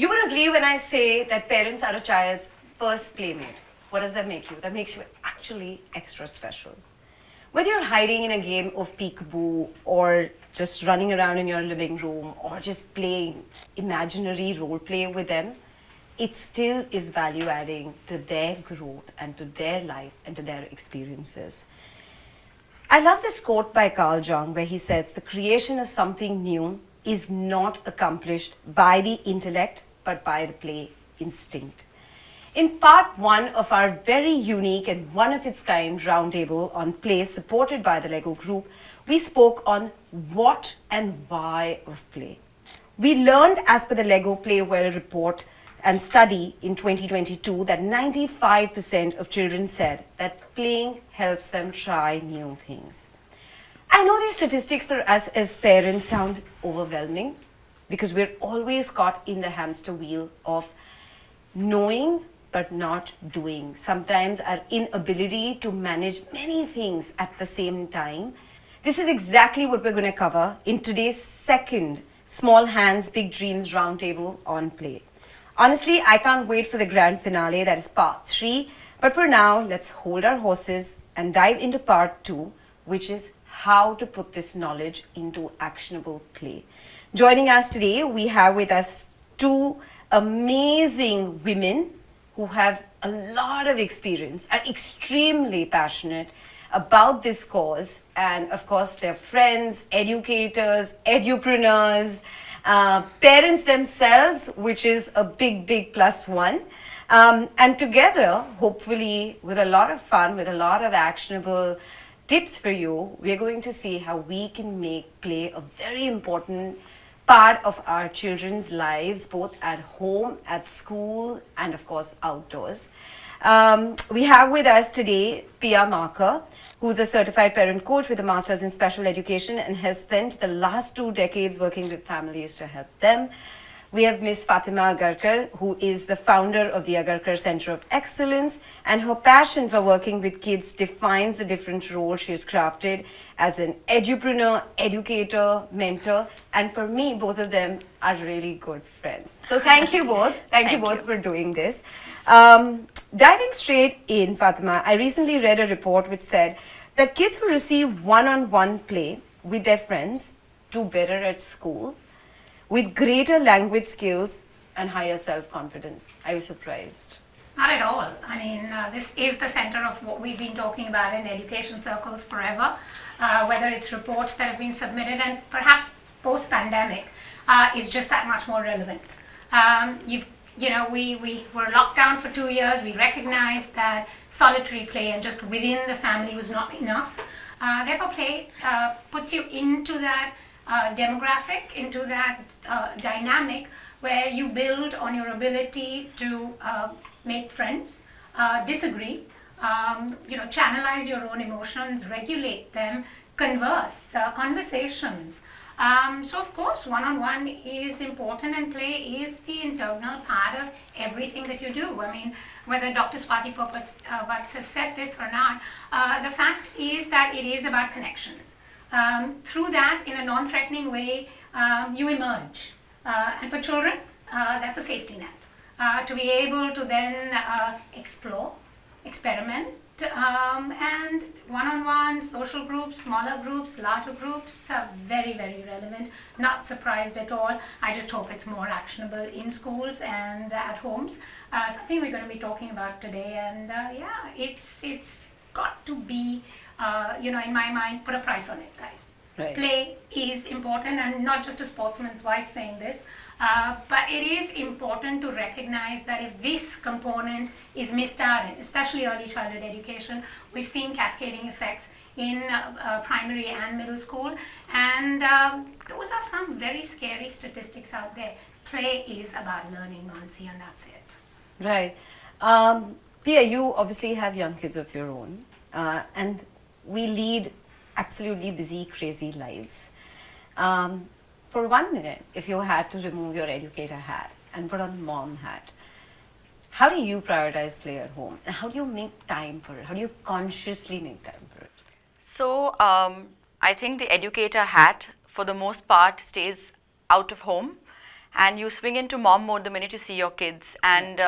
You would agree when I say that parents are a child's first playmate. What does that make you? That makes you actually extra special. Whether you're hiding in a game of peekaboo or just running around in your living room or just playing imaginary role play with them, it still is value adding to their growth and to their life and to their experiences. I love this quote by Carl Jung where he says, the creation of something new is not accomplished by the intellect but by the play instinct. In part one of our very unique and one of its kind roundtable on play supported by the Lego Group, we spoke on what and why of play. We learned, as per the Lego Play Well report and study in 2022, that 95% of children said that playing helps them try new things. I know these statistics for us as parents sound overwhelming because we're always caught in the hamster wheel of knowing but not doing. Sometimes our inability to manage many things at the same time. This is exactly what we're going to cover in today's second Small Hands, Big Dreams Roundtable on Play. Honestly, I can't wait for the grand finale, that is part 3. But for now, let's hold our horses and dive into part 2, which is how to put this knowledge into actionable play. Joining us today, we have with us two amazing women who have a lot of experience, are extremely passionate about this cause, and of course they're friends, educators, edupreneurs, parents themselves, which is a big plus one. And together, hopefully with a lot of fun, with a lot of actionable tips for you, we're going to see how we can make play a very important part of our children's lives, both at home, at school, and of course outdoors. We have with us today Pia Marker, who's a certified parent coach with a master's in special education and has spent the last 2 decades working with families to help them. We have Ms. Fatima Agarkar, who is the founder of the Agarkar Center of Excellence, and her passion for working with kids defines the different roles she has crafted as an edupreneur, educator, mentor, and for me, both of them are really good friends. So thank you both. Thank you both for doing this. Diving straight in, Fatima, I recently read a report which said that kids who receive one-on-one play with their friends do better at school, with greater language skills and higher self-confidence. I was surprised. Not at all. I mean, this is the center of what we've been talking about in education circles forever, whether it's reports that have been submitted and perhaps post-pandemic is just that much more relevant. We were locked down for 2 years. We recognized that solitary play and just within the family was not enough. Therefore, play puts you into that demographic, into that dynamic where you build on your ability to make friends, disagree, channelize your own emotions, regulate them, converse, conversations. So of course, one-on-one is important and play is the internal part of everything that you do. I mean, whether Dr. Swati Vats has said this or not, the fact is that it is about connections. Through that, in a non-threatening way, you emerge. And for children, that's a safety net. To be able to then explore, experiment, and one-on-one, social groups, smaller groups, larger groups are very relevant. Not surprised at all. I just hope it's more actionable in schools and at homes. Something we're going to be talking about today. And it's got to be, in my mind, put a price on it, guys. Right. Play is important, and not just a sportsman's wife saying this, but it is important to recognize that if this component is missed out in, especially early childhood education, we've seen cascading effects in primary and middle school, and those are some very scary statistics out there. Play is about learning, Mansi, and that's it. Right. Pia, you obviously have young kids of your own, and we lead absolutely busy, crazy lives. For 1 minute, if you had to remove your educator hat and put on mom hat, how do you prioritize play at home? And how do you make time for it? How do you consciously make time for it? So I think the educator hat, for the most part, stays out of home and you swing into mom mode the minute you see your kids. And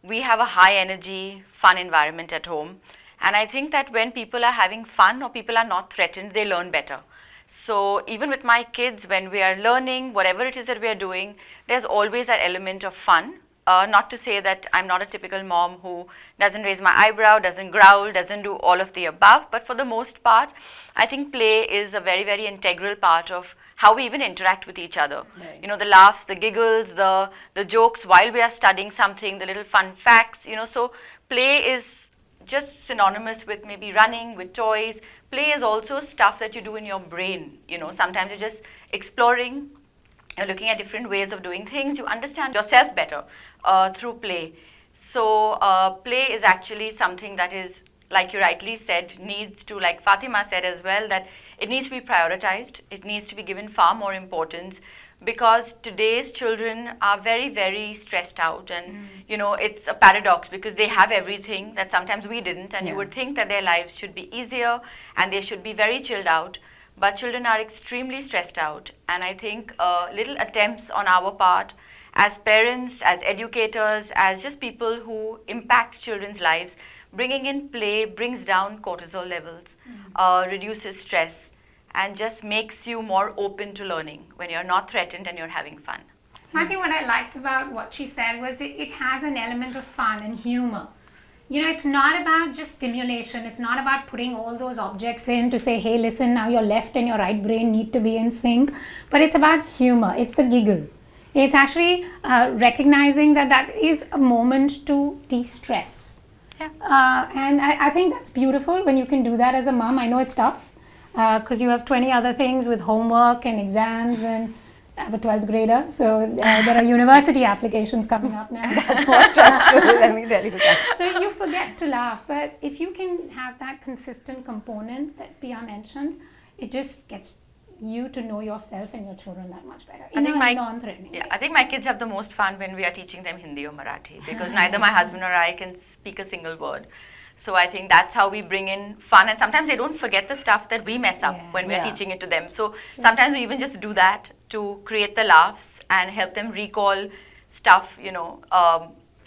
we have a high energy, fun environment at home. And I think that when people are having fun or people are not threatened, they learn better. So even with my kids, when we are learning, whatever it is that we are doing, there's always that element of fun. Not to say that I'm not a typical mom who doesn't raise my eyebrow, doesn't growl, doesn't do all of the above, but for the most part, I think play is a very, very integral part of how we even interact with each other. Right. You know, the laughs, the giggles, the jokes while we are studying something, the little fun facts, you know, so play is just synonymous with maybe running, with toys. Play is also stuff that you do in your brain. You know, sometimes you're just exploring, you're looking at different ways of doing things, you understand yourself better through play. So play is actually something that is, like you rightly said, needs to, like Fatima said as well, that it needs to be prioritized, it needs to be given far more importance, because today's children are very, very stressed out, and you know, it's a paradox because they have everything that sometimes we didn't, and you would think that their lives should be easier and they should be very chilled out, but children are extremely stressed out. And I think little attempts on our part as parents, as educators, as just people who impact children's lives, bringing in play brings down cortisol levels, reduces stress, and just makes you more open to learning when you're not threatened and you're having fun. Mansi, what I liked about what she said was it has an element of fun and humor. You know, it's not about just stimulation. It's not about putting all those objects in to say, hey, listen, now your left and your right brain need to be in sync. But it's about humor. It's the giggle. It's actually recognizing that that is a moment to de-stress. Yeah. And I think that's beautiful when you can do that as a mom. I know it's tough because you have 20 other things with homework and exams, and I have a 12th grader, so there are university applications coming up now. That's more stressful, let me tell you that. So you forget to laugh, but if you can have that consistent component that Pia mentioned, it just gets you to know yourself and your children that much better in a non-threatening way. I think my kids have the most fun when we are teaching them Hindi or Marathi, because neither my husband or I can speak a single word. So I think that's how we bring in fun, and sometimes they don't forget the stuff that we mess up when we're teaching it to them. So sometimes we even just do that to create the laughs and help them recall stuff, you know,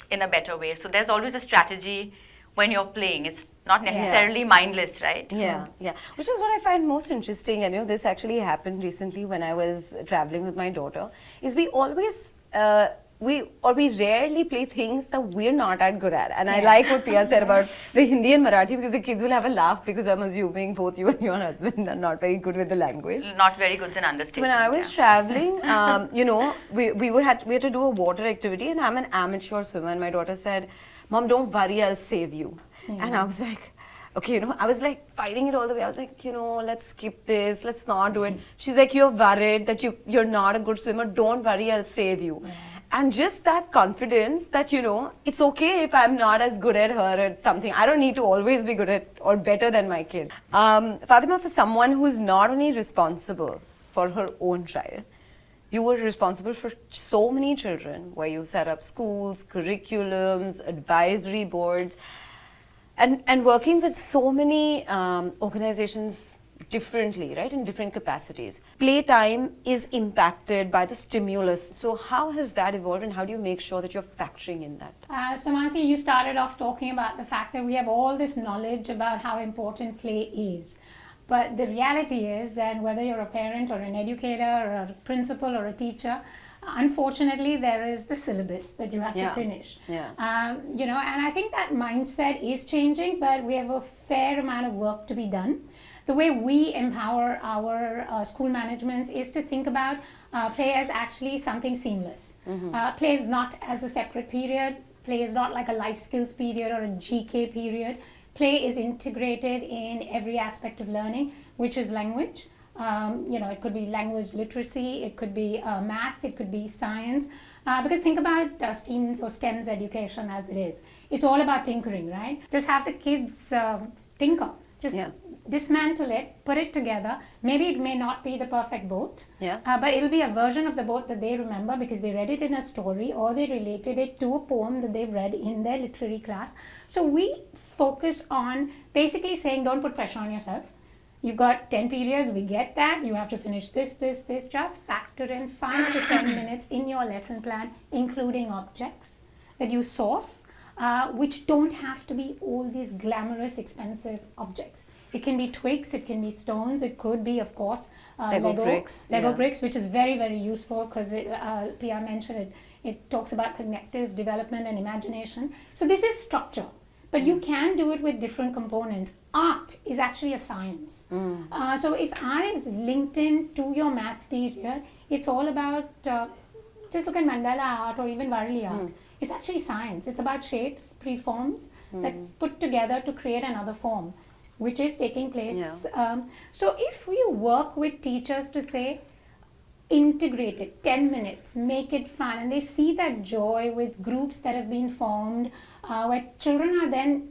in a better way. So there's always a strategy when you're playing. It's not necessarily mindless, right? Yeah, yeah. Which is what I find most interesting, and you know, this actually happened recently when I was traveling with my daughter, is we always, we rarely play things that we're not that good at. And I like what Pia said about the Hindi and Marathi, because the kids will have a laugh, because I'm assuming both you and your husband are not very good with the language. Not very good is an understatement. When I was traveling, you know, we had to do a water activity, and I'm an amateur swimmer, and my daughter said, Mom, don't worry, I'll save you. And I was like, okay, you know, I was like fighting it all the way. I was like, you know, let's skip this, let's not do it. She's like, you're worried that you're not a good swimmer, don't worry, I'll save you. And just that confidence that, you know, it's okay if I'm not as good at her at something. I don't need to always be good at or better than my kids. Fatima, for someone who's not only responsible for her own child, you were responsible for so many children, where you set up schools, curriculums, advisory boards, and working with so many organizations differently, right, in different capacities. Playtime is impacted by the stimulus. So how has that evolved, and how do you make sure that you're factoring in that? So Mansi, you started off talking about the fact that we have all this knowledge about how important play is. But the reality is, and whether you're a parent or an educator or a principal or a teacher, unfortunately, there is the syllabus that you have to finish. You know, and I think that mindset is changing, but we have a fair amount of work to be done. The way we empower our school managements is to think about play as actually something seamless. Play is not as a separate period. Play is not like a life skills period or a GK period. Play is integrated in every aspect of learning, which is language. You know, it could be language literacy, it could be math, it could be science. Because think about STEAMs or STEMs education as it is. It's all about tinkering, right? Just have the kids tinker. Just dismantle it, put it together. Maybe it may not be the perfect boat, but it'll be a version of the boat that they remember because they read it in a story, or they related it to a poem that they've read in their literary class. So we focus on basically saying, don't put pressure on yourself. You've got 10 periods, we get that. You have to finish this. Just factor in 5 to 10 minutes in your lesson plan, including objects that you source, which don't have to be all these glamorous, expensive objects. It can be twigs, it can be stones, it could be, of course, Lego bricks. Lego Yeah. bricks, which is very, very useful because PR mentioned it. It talks about cognitive development and imagination. So this is structure. But you can do it with different components. Art is actually a science. So if art is linked in to your math period, it's all about, just look at mandala art or even Varli art. It's actually science. It's about shapes, preforms that's put together to create another form, which is taking place. Yeah. So if we work with teachers to say, integrate it 10 minutes, make it fun, and they see that joy with groups that have been formed where children are then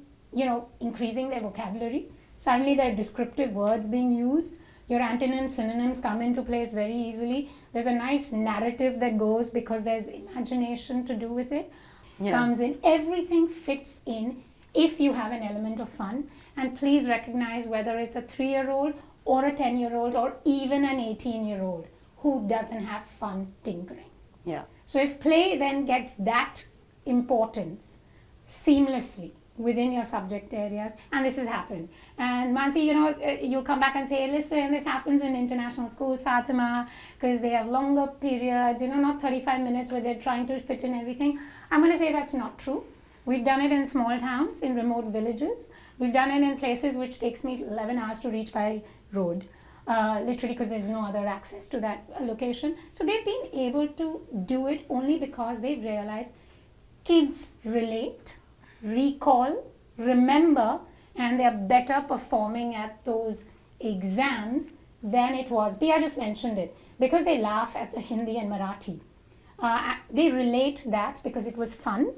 increasing their vocabulary. Suddenly there are descriptive words being used. Your antonyms, synonyms come into place very easily. There's a nice narrative that goes because there's imagination to do with it. Comes in. Everything fits in if you have an element of fun. And please recognize whether it's a 3-year-old or a 10-year-old or even an 18-year-old who doesn't have fun tinkering. Yeah. So if play then gets that importance seamlessly within your subject areas, and this has happened. And Mansi, you'll come back and say, listen, this happens in international schools, Fatima, because they have longer periods, not 35 minutes where they're trying to fit in everything. I'm going to say that's not true. We've done it in small towns, in remote villages. We've done it in places which takes me 11 hours to reach by road. Literally because there's no other access to that location. So they've been able to do it only because they've realized kids relate, recall, remember, and they're better performing at those exams than it was. Pia just mentioned it. Because they laugh at the Hindi and Marathi. They relate that because it was fun.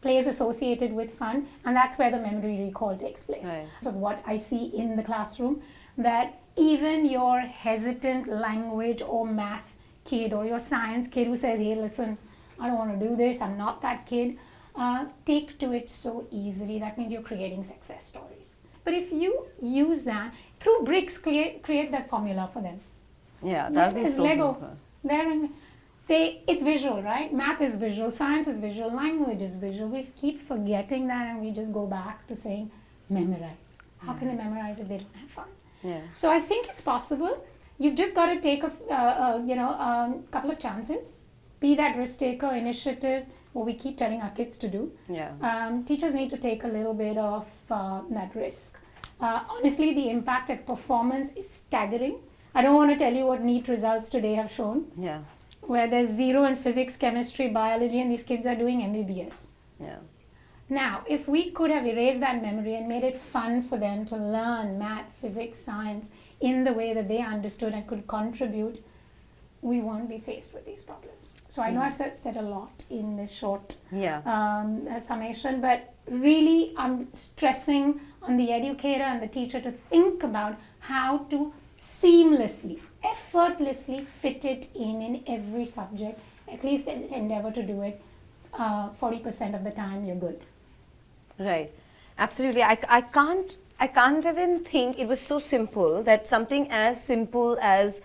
Play is associated with fun, and that's where the memory recall takes place. Right. So what I see in the classroom, that even your hesitant language or math kid or your science kid who says, hey, listen, I don't want to do this, I'm not that kid, take to it so easily. That means you're creating success stories. But if you use that, through bricks, create that formula for them. Yeah, that would be so Lego. It's visual, right? Math is visual, science is visual, language is visual. We keep forgetting that and we just go back to saying memorize. How can they memorize if they don't have fun? Yeah. So I think it's possible. You've just got to take a couple of chances. Be that risk taker, initiative, what we keep telling our kids to do. Yeah. Teachers need to take a little bit of that risk. Honestly, the impact at performance is staggering. I don't want to tell you what NEET results today have shown. Yeah. Where there's 0 in physics, chemistry, biology, and these kids are doing MBBS. Yeah. Now, if we could have erased that memory and made it fun for them to learn math, physics, science in the way that they understood and could contribute, we won't be faced with these problems. So I know I've said a lot in this short summation, but really I'm stressing on the educator and the teacher to think about how to seamlessly, effortlessly fit it in every subject. At least endeavor to do it 40% of the time. You're good. Right. Absolutely. I can't even think it was so simple that something as simple as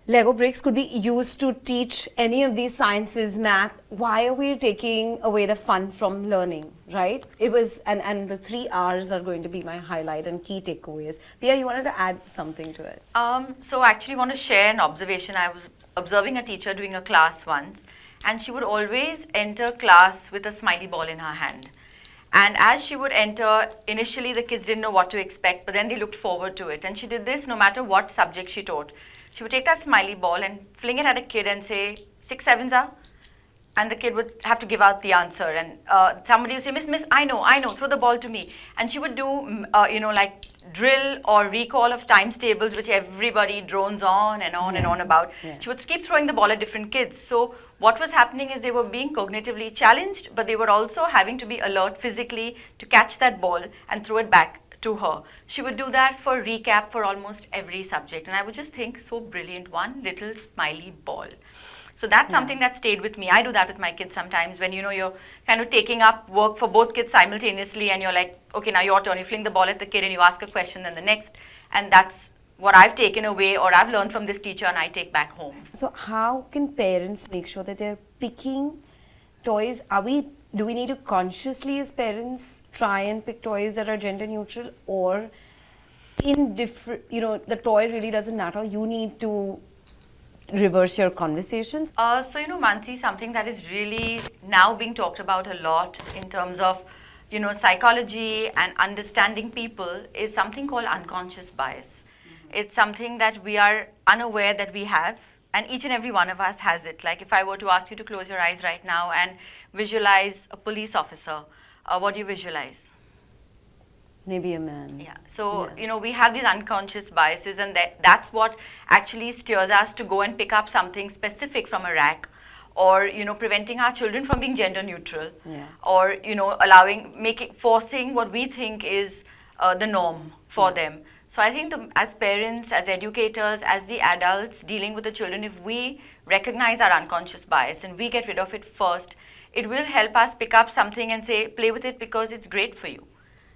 Lego bricks could be used to teach any of these sciences, math. Why are we taking away the fun from learning, right? It was, and the 3 R's are going to be my highlight and key takeaways. Pia, you wanted to add something to it? So I actually want to share an observation. I was observing a teacher doing a class once, and she would always enter class with a smiley ball in her hand. And as she would enter, initially the kids didn't know what to expect, but then they looked forward to it. And she did this no matter what subject she taught. She would take that smiley ball and fling it at a kid and say, 6 sevens are? And the kid would have to give out the answer. And somebody would say, Miss, I know, throw the ball to me. And she would do, like drill or recall of times tables, which everybody drones on and on and on about. Yeah. She would keep throwing the ball at different kids. So what was happening is they were being cognitively challenged, but they were also having to be alert physically to catch that ball and throw it back to her. She would do that for recap for almost every subject. And I would just think, so brilliant, one little smiley ball. So that's something that stayed with me. I do that with my kids sometimes when you're kind of taking up work for both kids simultaneously and you're like, okay, now your turn. You fling the ball at the kid and you ask a question, then the next. And that's what I've taken away or I've learned from this teacher and I take back home. So how can parents make sure that they're picking toys? Do we need to consciously as parents try and pick toys that are gender neutral, or in different, the toy really doesn't matter, you need to reverse your conversations? So, Mansi, something that is really now being talked about a lot in terms of, psychology and understanding people is something called unconscious bias. It's something that we are unaware that we have, and each and every one of us has it. Like if I were to ask you to close your eyes right now and visualize a police officer, what do you visualize? Maybe a man. Yeah. So, we have these unconscious biases, and that's what actually steers us to go and pick up something specific from a rack, or, preventing our children from being gender neutral, or, forcing what we think is the norm for them. So I think as parents, as educators, as the adults dealing with the children, if we recognize our unconscious bias and we get rid of it first, it will help us pick up something and say, play with it because it's great for you.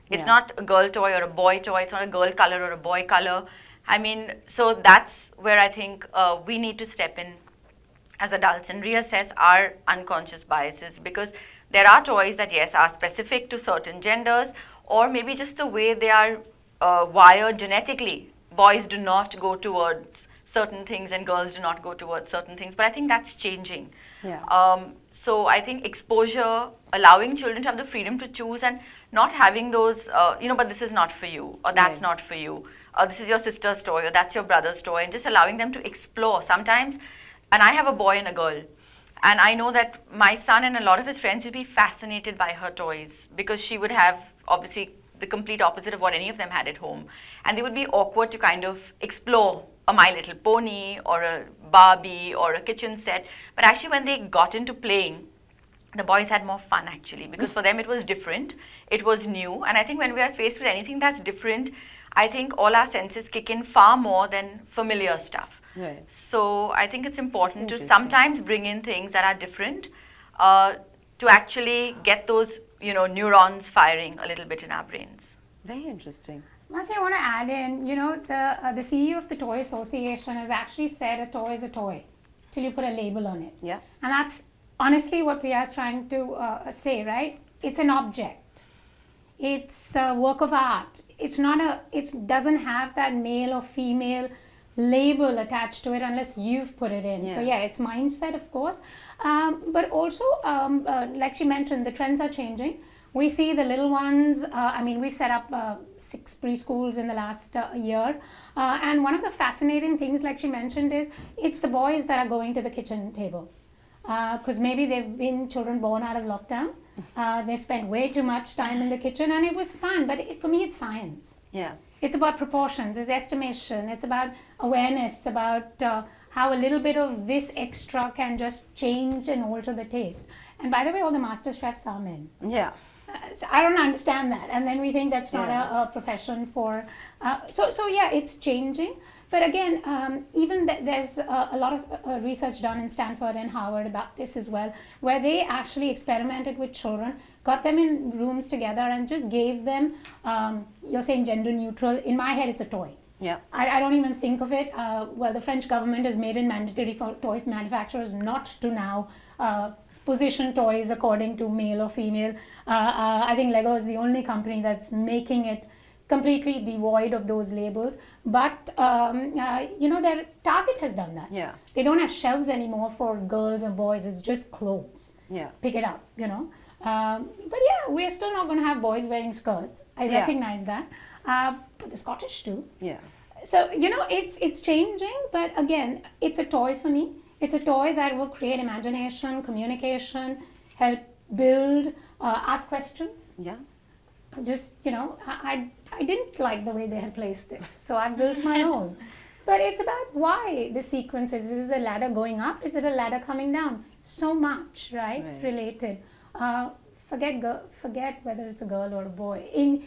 It's not a girl toy or a boy toy. It's not a girl color or a boy color. I mean, so that's where I think we need to step in as adults and reassess our unconscious biases, because there are toys that, yes, are specific to certain genders, or maybe just the way they are wired genetically. Boys do not go towards certain things and girls do not go towards certain things. But I think that's changing. So I think exposure, allowing children to have the freedom to choose and not having those, but this is not for you, or that's not for you, or this is your sister's toy, or that's your brother's toy, and just allowing them to explore. Sometimes, and I have a boy and a girl, and I know that my son and a lot of his friends would be fascinated by her toys because she would have, obviously, the complete opposite of what any of them had at home. And they would be awkward to kind of explore a My Little Pony or a Barbie or a kitchen set. But actually when they got into playing, the boys had more fun actually, because for them it was different, it was new. And I think when we are faced with anything that's different, I think all our senses kick in far more than familiar stuff. Right. So I think it's important to sometimes bring in things that are different to actually get those neurons firing a little bit in our brains. Very interesting. Mansi, I want to add in, the CEO of the Toy Association has actually said a toy is a toy till you put a label on it. Yeah. And that's honestly what Priya is trying to say, right? It's an object. It's a work of art. It doesn't have that male or female label attached to it unless you've put it in. So yeah, it's mindset, of course, but also like she mentioned, the trends are changing. We see the little ones. We've set up 6 preschools in the last year, and one of the fascinating things, like she mentioned, is it's the boys that are going to the kitchen table, because maybe they've been children born out of lockdown. They spent way too much time in the kitchen, and it was fun, but for me it's science. It's about proportions, it's estimation, it's about awareness, about how a little bit of this extra can just change and alter the taste. And by the way, all the master chefs are men. So I don't understand that. And then we think that's not a profession for... So yeah, it's changing. But again, even there's a lot of research done in Stanford and Harvard about this as well, where they actually experimented with children, got them in rooms together and just gave them, you're saying gender neutral, in my head it's a toy. I don't even think of it. The French government has made it mandatory for toy manufacturers not to now position toys according to male or female. I think Lego is the only company that's making it completely devoid of those labels, but their Target has done that. They don't have shelves anymore for girls and boys. It's just clothes. Pick it up, but yeah, we're still not going to have boys wearing skirts. I recognize that, but the Scottish do. So it's changing, but again, it's a toy for me. It's a toy that will create imagination, communication, help build, ask questions. Just, I didn't like the way they had placed this, so I've built my own. But it's about why the sequence is it a ladder going up? Is it a ladder coming down? So much, right? Related. Forget whether it's a girl or a boy.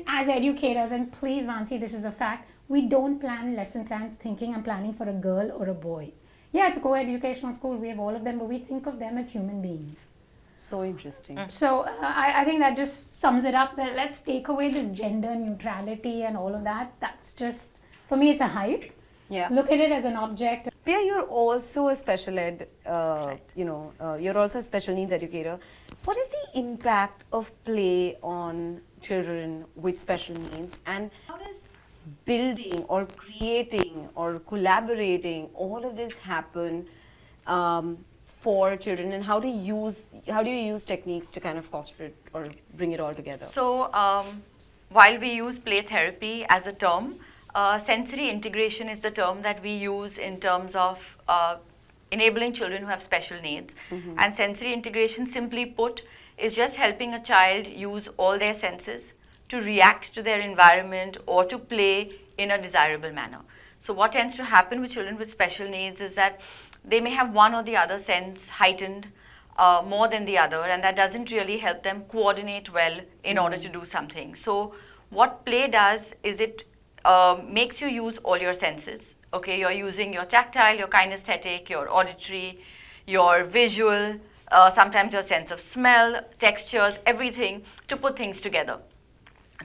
As educators, and please, Mansi, this is a fact, we don't plan lesson plans thinking I'm planning for a girl or a boy. Yeah, it's a co-educational school. We have all of them, but we think of them as human beings. So interesting. So I think that just sums it up. That let's take away this gender neutrality and all of that. That's just, for me, it's a hype. Yeah. Look at it as an object. Priya, you're also a special ed, you're also a special needs educator. What is the impact of play on children with special needs, and how does building or creating or collaborating, all of this happen for children, and how do you use techniques to kind of foster it or bring it all together? So while we use play therapy as a term, sensory integration is the term that we use in terms of enabling children who have special needs. And sensory integration, simply put, is just helping a child use all their senses to react to their environment or to play in a desirable manner. So what tends to happen with children with special needs is that they may have one or the other sense heightened more than the other, and that doesn't really help them coordinate well in order to do something. So what play does is it makes you use all your senses. Okay, you're using your tactile, your kinesthetic, your auditory, your visual, sometimes your sense of smell, textures, everything to put things together.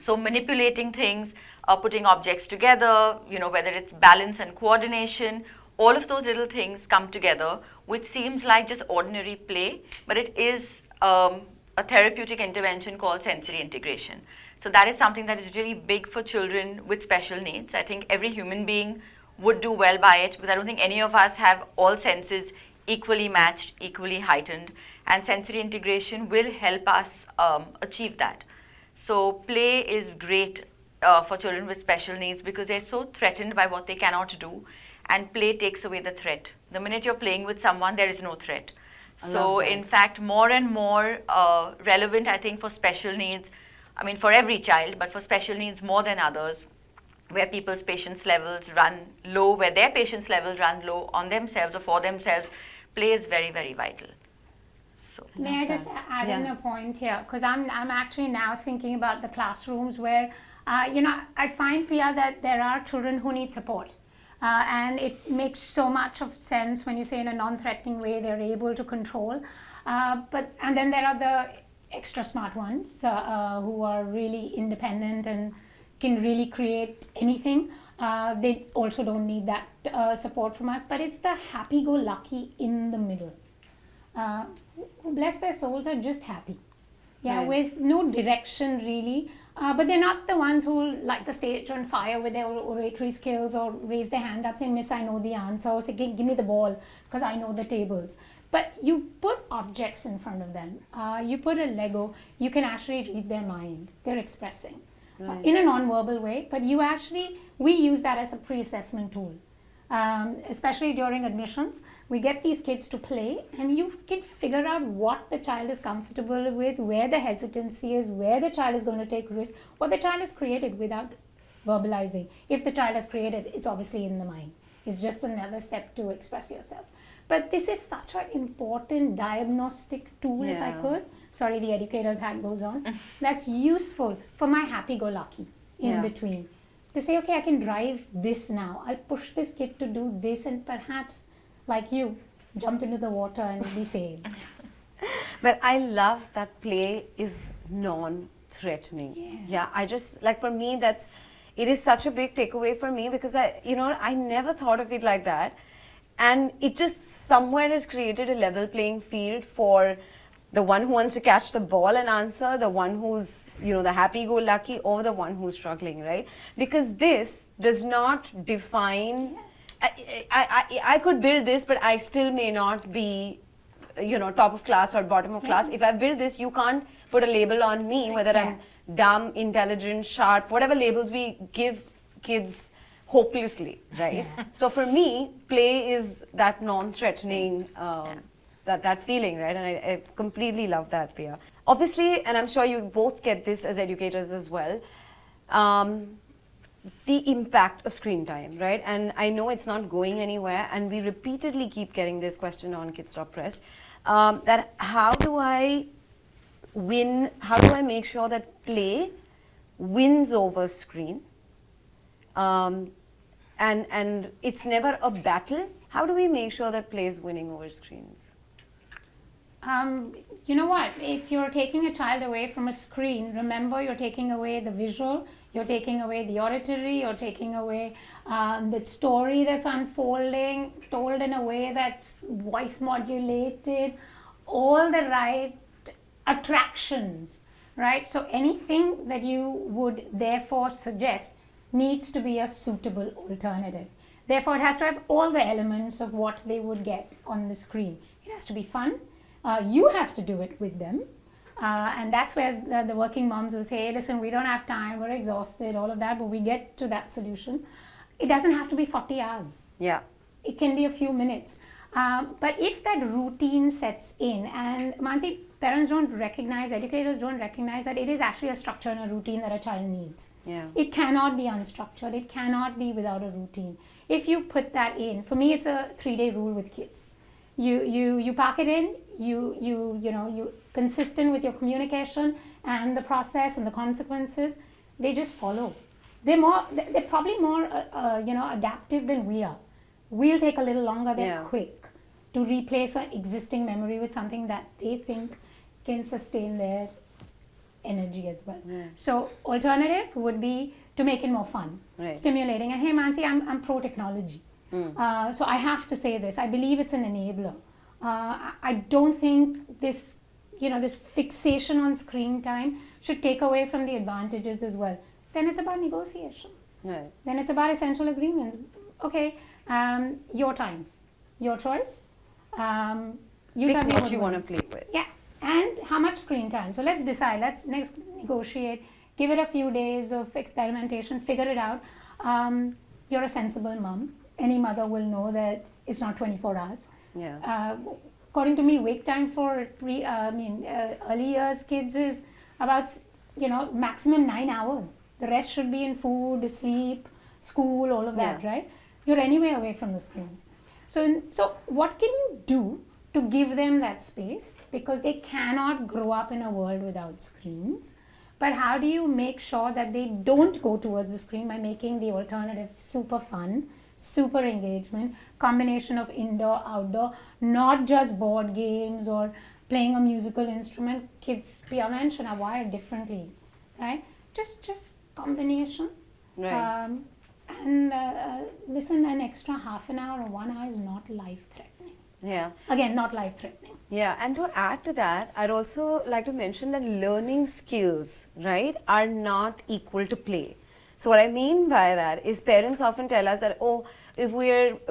So manipulating things, putting objects together, whether it's balance and coordination, all of those little things come together, which seems like just ordinary play, but it is a therapeutic intervention called sensory integration. So that is something that is really big for children with special needs. I think every human being would do well by it, because I don't think any of us have all senses equally matched, equally heightened, and sensory integration will help us achieve that. So play is great for children with special needs because they're so threatened by what they cannot do, and play takes away the threat. The minute you're playing with someone, there is no threat. So in fact, more and more relevant, I think, for special needs, I mean for every child, but for special needs more than others, where people's patience levels run low, where their patience levels run low on themselves or for themselves, play is very, very vital. So May I just add in a point here? Because I'm actually now thinking about the classrooms where, I find, Pia, that there are children who need support. And it makes so much of sense when you say in a non-threatening way they're able to control. And then there are the extra smart ones who are really independent and can really create anything. They also don't need that support from us. But it's the happy-go-lucky in the middle. Who, bless their souls, are just happy. Yeah, with no direction really. But they're not the ones who light the stage on fire with their oratory skills or raise their hand up saying, "Miss, I know the answer," or say, "Give me the ball because I know the tables." But you put objects in front of them. You put a Lego, you can actually read their mind. They're expressing in a non-verbal way, but we use that as a pre-assessment tool. Especially during admissions, we get these kids to play, and you can figure out what the child is comfortable with, where the hesitancy is, where the child is going to take risks, what the child has created without verbalizing. If the child has created, it's obviously in the mind. It's just another step to express yourself. But this is such an important diagnostic tool, if I could. Sorry, the educator's hat goes on. That's useful for my happy-go-lucky in between. To say, okay, I can drive this now. I'll push this kid to do this, and perhaps, like you, jump into the water and be saved. But I love that play is non-threatening. Yeah, I just, like, for me, it is such a big takeaway for me, because I never thought of it like that. And it just somewhere has created a level playing field for the one who wants to catch the ball and answer, the one who's, the happy-go-lucky, or the one who's struggling, right? Because this does not define, I could build this, but I still may not be, top of class or bottom of class. If I build this, you can't put a label on me, whether I'm dumb, intelligent, sharp, whatever labels we give kids hopelessly, right? So for me, play is that non-threatening, that feeling, right? And I completely love that, Pia. Obviously, and I'm sure you both get this as educators as well, the impact of screen time, right? And I know it's not going anywhere, and we repeatedly keep getting this question on Kids Stop Press, that how do I make sure that play wins over screen? And it's never a battle. How do we make sure that play is winning over screens? You know what? If you're taking a child away from a screen, remember you're taking away the visual, you're taking away the auditory, you're taking away the story that's unfolding, told in a way that's voice modulated, all the right attractions, right? So anything that you would therefore suggest needs to be a suitable alternative. Therefore, it has to have all the elements of what they would get on the screen. It has to be fun. You have to do it with them. And that's where the working moms will say, hey, listen, we don't have time, we're exhausted, all of that, but we get to that solution. It doesn't have to be 40 hours. Yeah. It can be a few minutes. But if that routine sets in, and Mansi, parents don't recognize, educators don't recognize that it is actually a structure and a routine that a child needs. Yeah. It cannot be unstructured. It cannot be without a routine. If you put that in, for me, it's a 3-day rule with kids. You pack it in. You consistent with your communication and the process and the consequences. They just follow. They're probably more adaptive than we are. We'll take a little longer. They're quick to replace an existing memory with something that they think can sustain their energy as well. Yeah. So alternative would be to make it more fun, stimulating. And hey, Mansi, I'm pro technology. So I have to say this. I believe it's an enabler. I don't think this fixation on screen time should take away from the advantages as well. Then it's about negotiation. Right. Then it's about essential agreements. Okay, your time, your choice. You Pick tell me what you want to play with. Yeah, and how much screen time. So let's decide. Let's next negotiate. Give it a few days of experimentation. Figure it out. You're a sensible mom. Any mother will know that it's not 24 hours. Yeah. According to me, wake time for early years kids is about maximum 9 hours. The rest should be in food, sleep, school, all of that, right? You're anyway away from the screens. So what can you do to give them that space? Because they cannot grow up in a world without screens. But how do you make sure that they don't go towards the screen by making the alternative super fun, super engagement, combination of indoor, outdoor, not just board games or playing a musical instrument. Kids, Priya mentioned, are wired differently, right? Just combination. Right. Listen, an extra half an hour or 1 hour is not life-threatening. Yeah. Again, not life-threatening. Yeah, and to add to that, I'd also like to mention that learning skills, right, are not equal to play. So what I mean by that is parents often tell us that, oh, if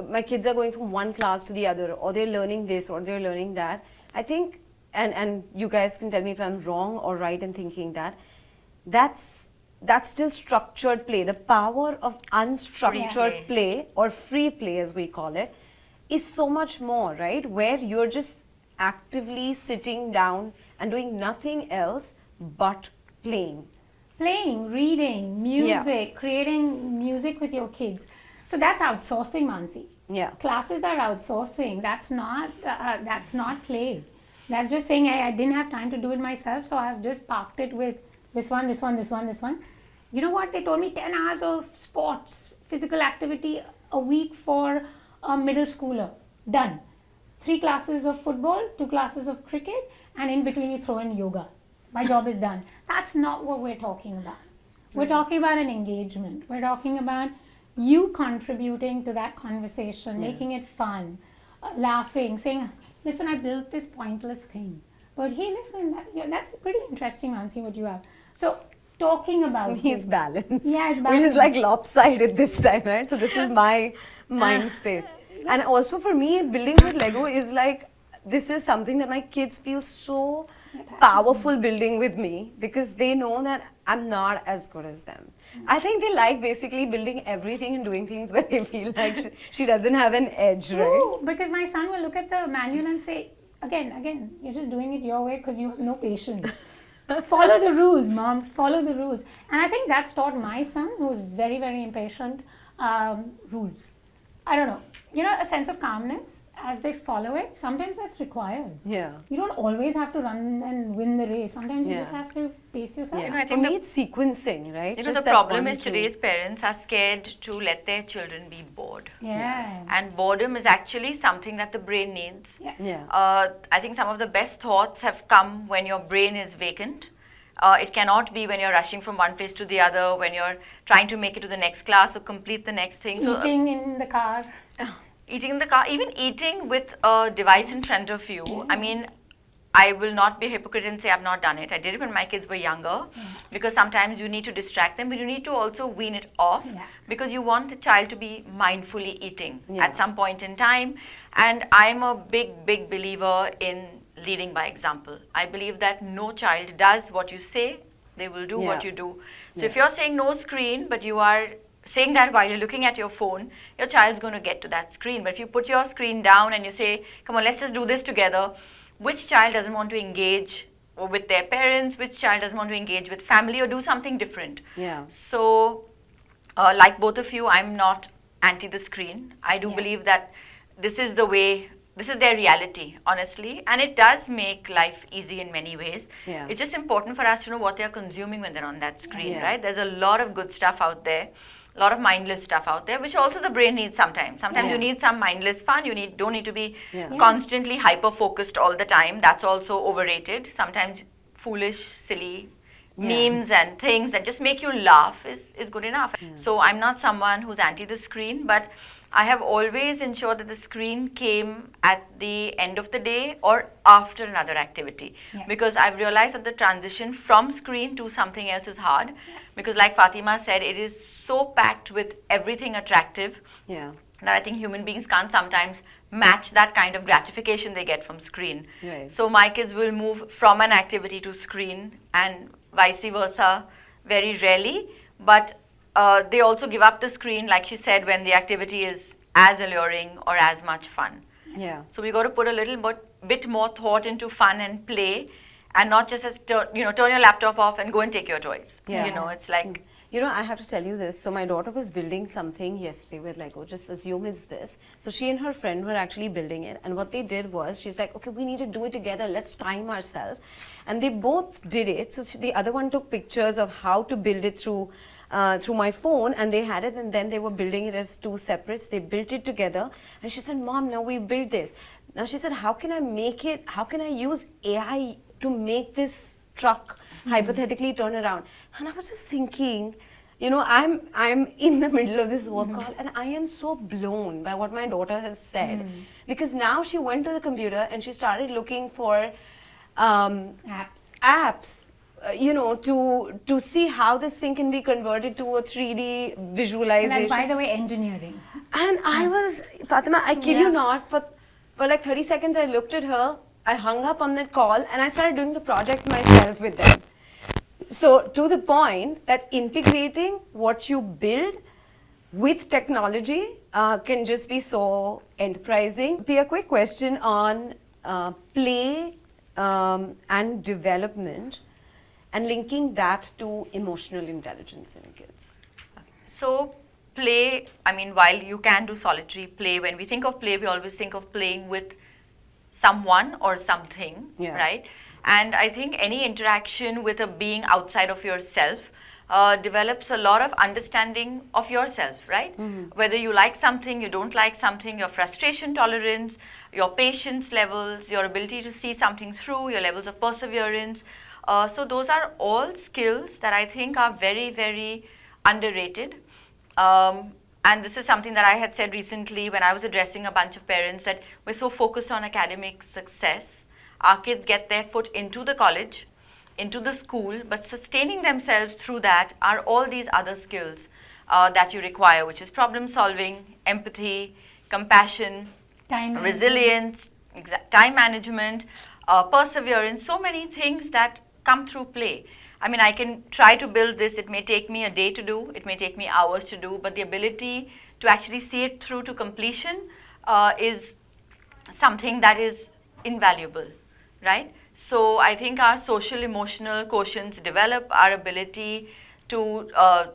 my kids are going from one class to the other, or they're learning this or they're learning that. I think, and you guys can tell me if I'm wrong or right in thinking that, that's still structured play. The power of unstructured play or free play, as we call it, is so much more, right? Where you're just actively sitting down and doing nothing else but playing. Playing, reading, music, creating music with your kids. So that's outsourcing, Mansi. Yeah. Classes are outsourcing. That's not play. That's just saying, hey, I didn't have time to do it myself, so I've just parked it with this one. You know what? They told me 10 hours of sports, physical activity a week for a middle schooler. Done. 3 classes of football, 2 classes of cricket, and in between you throw in yoga. My job is done. That's not what we're talking about. We're talking about an engagement. We're talking about you contributing to that conversation, making it fun, laughing, saying, listen, I built this pointless thing. But hey, listen, that's pretty interesting, Mansi, what you have. So talking about It's balance. Yeah, it's balance. Which is like lopsided this time, right? So this is my mind space. And also for me, building with Lego is like, this is something that my kids feel so powerful building with me, because they know that I'm not as good as them. I think they like basically building everything and doing things where they feel like she doesn't have an edge, right? True, because my son will look at the manual and say, again, you're just doing it your way because you have no patience. Follow the rules, mom, follow the rules. And I think that's taught my son, who is very, very impatient, rules. I don't know, a sense of calmness, as they follow it, sometimes that's required. Yeah. You don't always have to run and win the race. Sometimes you Yeah. just have to pace yourself. Yeah. know, I For think me, the- it's sequencing, right? You know, Just the that problem one, is two. today's parents are scared to let their children be bored. Yeah. And boredom is actually something that the brain needs. Yeah. Yeah. I think some of the best thoughts have come when your brain is vacant. It cannot be when you're rushing from one place to the other, when you're trying to make it to the next class or complete the next thing. So, Eating in the car. eating in the car, even eating with a device in front of you. I mean, I will not be a hypocrite and say I've not done it. I did it when my kids were younger because sometimes you need to distract them, but you need to also wean it off Yeah. because you want the child to be mindfully eating Yeah. at some point in time. And I'm a big, big believer in leading by example. I believe that no child does what you say, they will do what Yeah. you do. So Yeah. if you're saying no screen, but you are saying that while you're looking at your phone, your child's going to get to that screen. But if you put your screen down and you say, come on, let's just do this together, which child doesn't want to engage with their parents? Which child doesn't want to engage with family or do something different? Yeah. So, like both of you, I'm not anti the screen. I do Yeah. believe that this is the way, this is their reality, honestly, and it does make life easy in many ways. Yeah. It's just important for us to know what they're consuming when they're on that screen, Yeah. right? There's a lot of good stuff out there, a lot of mindless stuff out there, which also the brain needs sometimes. Sometimes Yeah. you need some mindless fun. You don't need to be Yeah. Yeah. constantly hyper focused all the time. That's also overrated. Sometimes foolish, silly Yeah. memes and things that just make you laugh is good enough. So I'm not someone who's anti the screen, but I have always ensured that the screen came at the end of the day or after another activity. Yeah. Because I've realized that the transition from screen to something else is hard. Because like Fatima said, it is so packed with everything attractive Yeah. that I think human beings can't sometimes match that kind of gratification they get from screen. Right. So my kids will move from an activity to screen and vice versa very rarely, but they also give up the screen, like she said, when the activity is as alluring or as much fun. Yeah. So we got to put a little bit more thought into fun and play, and not just as turn your laptop off and go and take your toys. Yeah. You know, it's like You know, I have to tell you this. So my daughter was building something yesterday with Lego. Just assume it's this. So she and her friend were actually building it. And what they did was, she's like, okay, we need to do it together. Let's time ourselves. And they both did it. So the other one took pictures of how to build it through my phone, and they had it, and then they were building it as two separates. They built it together. And she said, Mom, now we built this. Now she said, how can I make it, how can I use AI to make this truck hypothetically turn around? And I was just thinking, you know, I'm in the middle of this work call, and I am so blown by what my daughter has said, because now she went to the computer and she started looking for apps, you know, to see how this thing can be converted to a 3D And visualization. that's, by the way, engineering. And I was, Fatima, I kid you Yes. not, but for like 30 seconds I looked at her, I hung up on that call, and I started doing the project myself with them. So to the point that integrating what you build with technology can just be so enterprising. Be a quick question on play and development, and linking that to emotional intelligence in kids. So play, I mean, while you can do solitary play, when we think of play, we always think of playing with someone or something, Yeah. right? And I think any interaction with a being outside of yourself develops a lot of understanding of yourself, right? Whether you like something, you don't like something, your frustration tolerance, your patience levels, your ability to see something through, your levels of perseverance. So those are all skills that I think are very, very underrated. And this is something that I had said recently when I was addressing a bunch of parents, that we're so focused on academic success. Our kids get their foot into the college, into the school, but sustaining themselves through that are all these other skills that you require, which is problem solving, empathy, compassion, Time management. resilience, time management, perseverance, so many things that come through play. I mean, I can try to build this, it may take me a day to do, it may take me hours to do, but the ability to actually see it through to completion is something that is invaluable, right? So I think our social emotional quotients develop, our ability to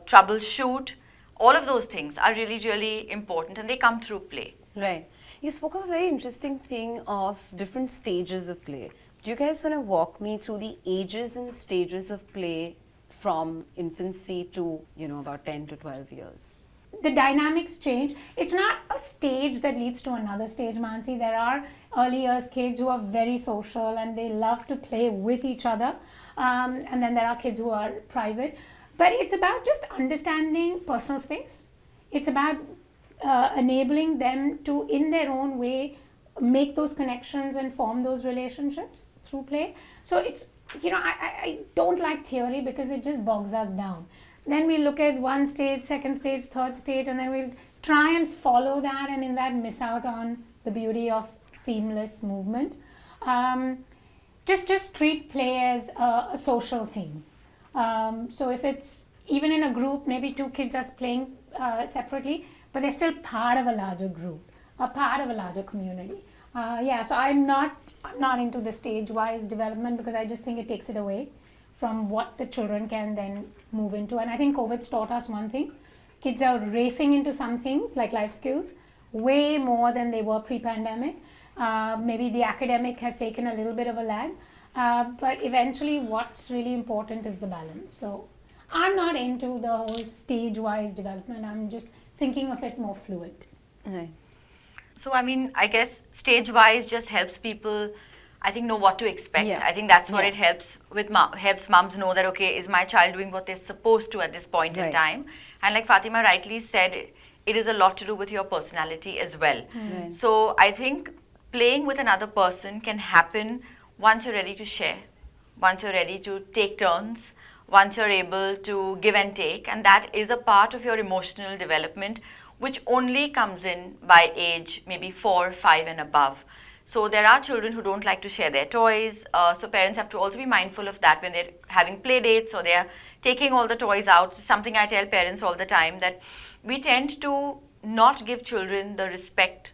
troubleshoot, all of those things are really, really important, and they come through play. Right. You spoke of a very interesting thing of different stages of play. Do you guys want to walk me through the ages and stages of play from infancy to, about 10 to 12 years? The dynamics change. It's not a stage that leads to another stage, Mansi. There are early years kids who are very social and they love to play with each other. And then there are kids who are private. But it's about just understanding personal space. It's about enabling them to, in their own way, make those connections and form those relationships through play. So it's, I don't like theory because it just bogs us down. Then we look at one stage, second stage, third stage, and then we'll try and follow that, and in that miss out on the beauty of seamless movement. Just treat play as a social thing. So if it's even in a group, maybe two kids are playing separately, but they're still part of a larger group, a part of a larger community. So I'm not into the stage-wise development because I just think it takes it away from what the children can then move into. And I think COVID's taught us one thing. Kids are racing into some things like life skills way more than they were pre-pandemic. Maybe the academic has taken a little bit of a lag. But eventually what's really important is the balance. So I'm not into the whole stage-wise development. I'm just thinking of it more fluid. Right. So, I guess stage-wise just helps people, I think, know what to expect. Yeah. I think that's what it helps with helps moms know that, okay, is my child doing what they're supposed to at this point in time? And like Fatima rightly said, it is a lot to do with your personality as well. Right. So I think playing with another person can happen once you're ready to share, once you're ready to take turns, once you're able to give and take, and that is a part of your emotional development which only comes in by age maybe 4, 5 and above. So there are children who don't like to share their toys, so parents have to also be mindful of that when they're having play dates or they're taking all the toys out. It's something I tell parents all the time, that we tend to not give children the respect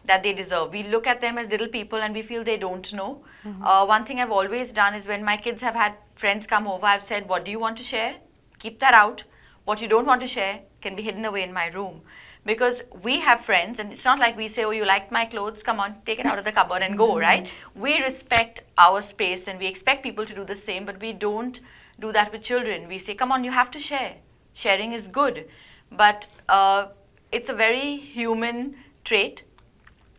that they deserve. We look at them as little people and we feel they don't know. One thing I've always done is when my kids have had friends come over, I've said, what do you want to share? Keep that out. What you don't want to share can be hidden away in my room. Because we have friends, and it's not like we say, oh, you liked my clothes, come on, take it out of the cupboard and go, right? We respect our space and we expect people to do the same, but we don't do that with children. We say, come on, you have to share. Sharing is good. But it's a very human trait.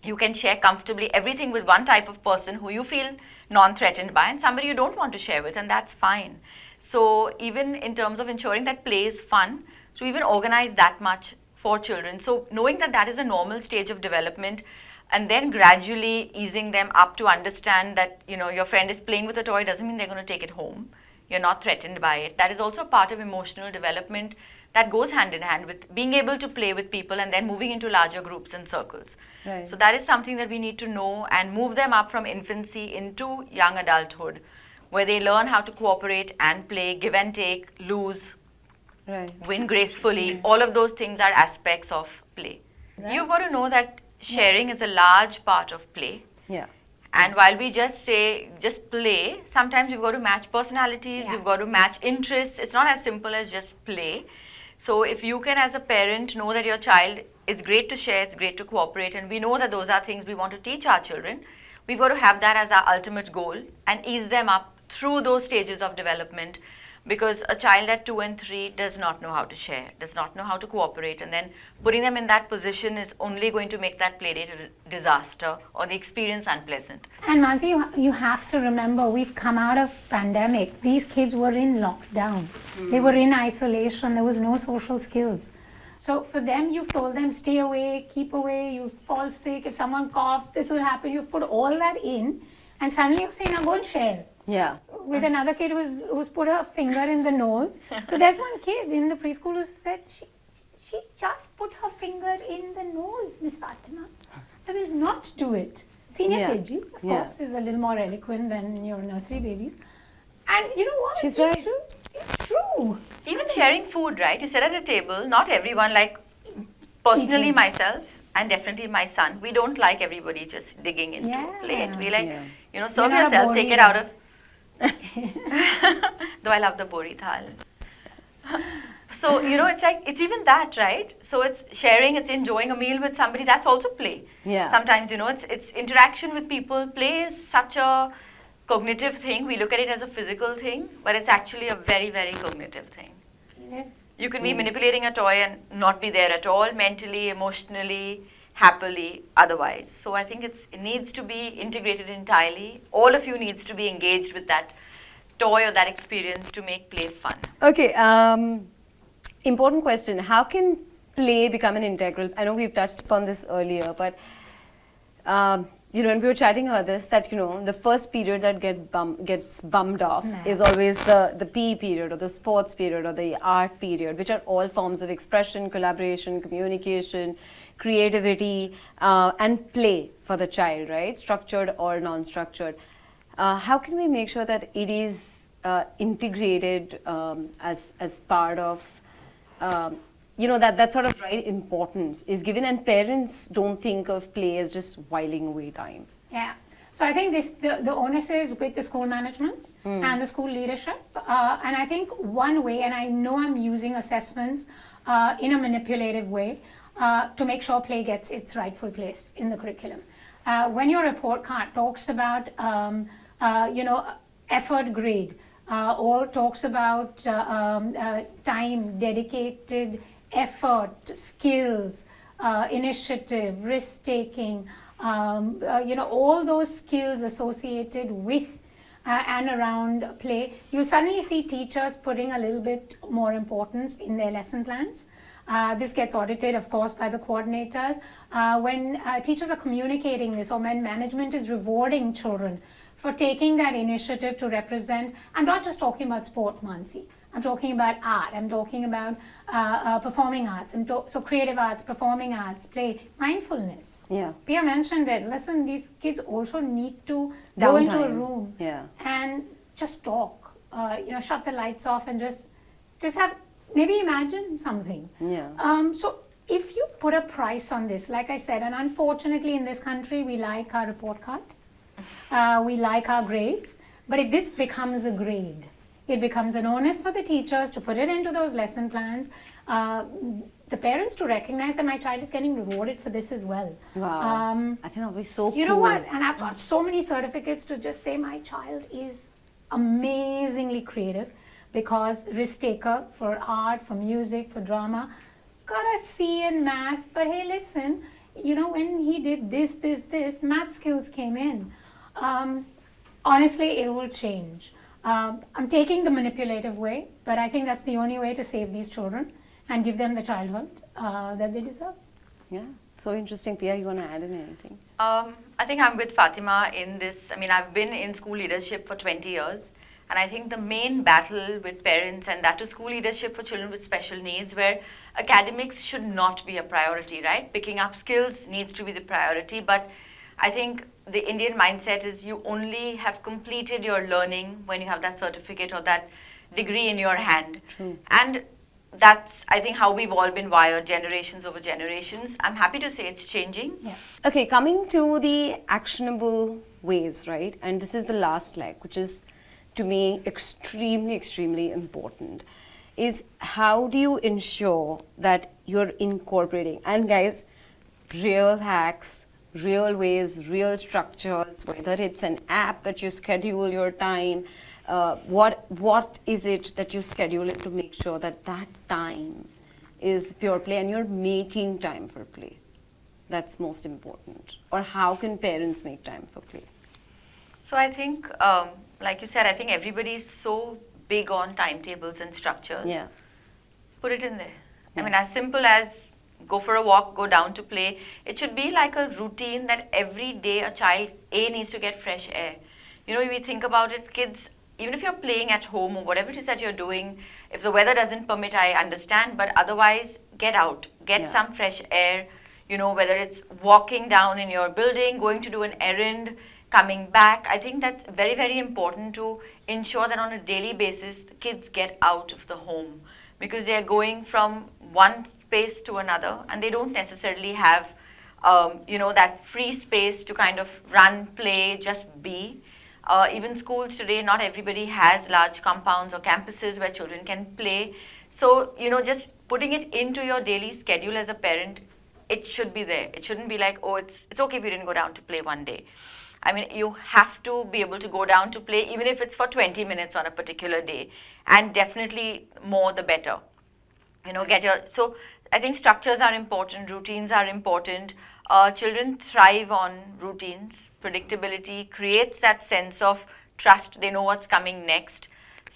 You can share comfortably everything with one type of person who you feel non-threatened by and somebody you don't want to share with, and that's fine. So even in terms of ensuring that play is fun, to even organize that much for children. So knowing that that is a normal stage of development and then gradually easing them up to understand that, your friend is playing with a toy doesn't mean they're going to take it home. You're not threatened by it. That is also a part of emotional development that goes hand in hand with being able to play with people and then moving into larger groups and circles. Right. So that is something that we need to know and move them up from infancy into young adulthood, where they learn how to cooperate and play, give and take, lose, win gracefully. All of those things are aspects of play. You've got to know that sharing is a large part of play. Yeah. And while we just say, just play, sometimes you've got to match personalities, you've got to match interests. It's not as simple as just play. So if you can, as a parent, know that your child is great to share, it's great to cooperate, and we know that those are things we want to teach our children, we've got to have that as our ultimate goal and ease them up through those stages of development. Because a child at 2 and 3 does not know how to share, does not know how to cooperate, and then putting them in that position is only going to make that play date a disaster or the experience unpleasant. And Mansi, you have to remember, we've come out of pandemic. These kids were in lockdown. They were in isolation. There was no social skills. So for them, you've told them, stay away, keep away, you fall sick, if someone coughs, this will happen. You've put all that in, and suddenly you're saying, now go and share. Yeah. With another kid who's put her finger in the nose. So there's one kid in the preschool who said she just put her finger in the nose, Miss Fatima. I will not do it. Senior KG, of course, is a little more eloquent than your nursery babies. And you know what? She's right. It's true. Even sharing food, right? You sit at a table, not everyone, like personally myself and definitely my son, we don't like everybody just digging into plate. We like, serve yourself, take it out of... Though I love the bori thal. So, it's like, it's even that, right? So it's sharing, it's enjoying a meal with somebody, that's also play. Yeah. Sometimes, it's interaction with people. Play is such a cognitive thing. We look at it as a physical thing, but it's actually a very, very cognitive thing. Yes. You can be manipulating a toy and not be there at all, mentally, emotionally, happily, otherwise. So I think it needs to be integrated entirely. All of you needs to be engaged with that toy or that experience to make play fun. Okay, important question. How can play become an integral? I know we've touched upon this earlier, but when we were chatting about this, that the first period that gets bummed off is always the PE period or the sports period or the art period, which are all forms of expression, collaboration, communication, creativity, and play for the child, right? Structured or non-structured. How can we make sure that it is integrated as part of that sort of right importance is given, and parents don't think of play as just whiling away time? Yeah. So I think the onus is with the school management and the school leadership. And I think one way, and I know I'm using assessments in a manipulative way to make sure play gets its rightful place in the curriculum. When your report card talks about effort grade or talks about time, dedicated effort, skills, initiative, risk taking, all those skills associated with and around play, you'll suddenly see teachers putting a little bit more importance in their lesson plans. This gets audited, of course, by the coordinators. When teachers are communicating this, or when management is rewarding children for taking that initiative to represent, I'm not just talking about sport, Mansi. I'm talking about art. I'm talking about performing arts. So creative arts, performing arts, play, mindfulness. Yeah. Pia mentioned it. Listen, these kids also need to go into a room and just talk. Shut the lights off and just have, maybe imagine something. Yeah. So if you put a price on this, like I said, and unfortunately in this country we like our report card, we like our grades, but if this becomes a grade, it becomes an onus for the teachers to put it into those lesson plans, the parents to recognize that my child is getting rewarded for this as well. Wow. I think that'll be so cool. You know what? And I've got so many certificates to just say my child is amazingly creative, because risk taker for art, for music, for drama, got a C in math, but hey, listen, when he did this, math skills came in. Honestly, it will change. I'm taking the manipulative way, but I think that's the only way to save these children and give them the childhood that they deserve. Yeah, so interesting. Pia, you want to add in anything? I think I'm with Fatima in this. I mean, I've been in school leadership for 20 years. And I think the main battle with parents, and that is school leadership for children with special needs, where academics should not be a priority, right? Picking up skills needs to be the priority. But I think the Indian mindset is you only have completed your learning when you have that certificate or that degree in your hand. True. And that's, I think, how we've all been wired, generations over generations. I'm happy to say it's changing. Yeah. Okay, coming to the actionable ways, right? And this is the last leg, which is, to me, extremely important, is how do you ensure that you're incorporating, and guys, real hacks, real ways, real structures, whether it's an app that you schedule your time, what is it that you schedule it to make sure that that time is pure play and you're making time for play? That's most important. Or how can parents make time for play? So I think, like you said, I think everybody's so big on timetables and structures. Yeah. Put it in there. Yeah. I mean, as simple as go for a walk, go down to play. It should be like a routine that every day a child needs to get fresh air. If you think about it, kids, even if you're playing at home or whatever it is that you're doing, if the weather doesn't permit, I understand, but otherwise, get out, get some fresh air. Whether it's walking down in your building, going to do an errand, coming back. I think that's very, very important to ensure that on a daily basis, the kids get out of the home, because they're going from one space to another and they don't necessarily have, that free space to kind of run, play, just be. Even schools today, not everybody has large compounds or campuses where children can play. So, just putting it into your daily schedule as a parent, it should be there. It shouldn't be like, oh, it's okay if you didn't go down to play one day. I mean, you have to be able to go down to play, even if it's for 20 minutes on a particular day, and definitely more the better. So I think structures are important, routines are important. Children thrive on routines. Predictability creates that sense of trust. They know what's coming next.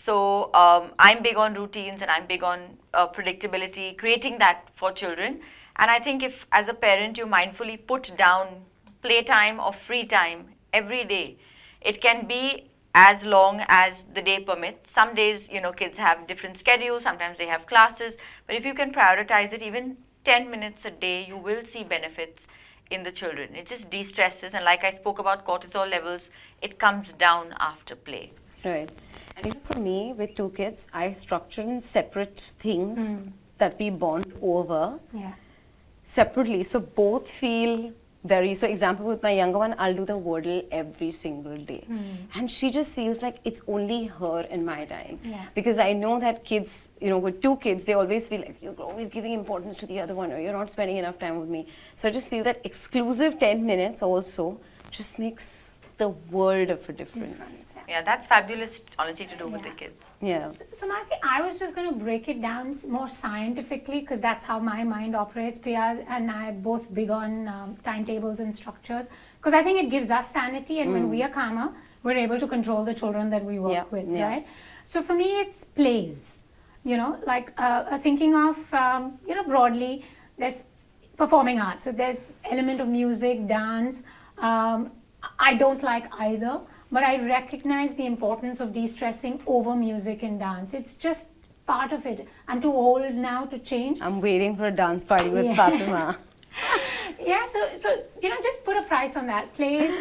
So I'm big on routines, and I'm big on predictability, creating that for children. And I think if, as a parent, you mindfully put down playtime or free time every day, it can be as long as the day permits. Some days, kids have different schedules, sometimes they have classes, but if you can prioritize it, even 10 minutes a day, you will see benefits in the children. It just de-stresses, and like I spoke about cortisol levels, it comes down after play. Right. And even for me, with 2 kids, I structure in separate things that we bond over separately. So both feel so example, with my younger one, I'll do the Wordle every single day. And she just feels like it's only her and my time. Because I know that kids, with 2 kids, they always feel like you're always giving importance to the other one, or you're not spending enough time with me. So I just feel that exclusive 10 minutes also just makes the world of a difference. Yeah, that's fabulous, honestly, to do with the kids. Yeah. So Mansi, I was just going to break it down more scientifically, because that's how my mind operates. Priya and I are both big on timetables and structures, because I think it gives us sanity, and when we are calmer, we're able to control the children that we work with, right? So for me, it's plays. Like thinking of, broadly, there's performing arts. So there's element of music, dance. I don't like either, but I recognize the importance of de-stressing over music and dance. It's just part of it. I'm too old now to change. I'm waiting for a dance party with Fatima. So just put a price on that. Plays.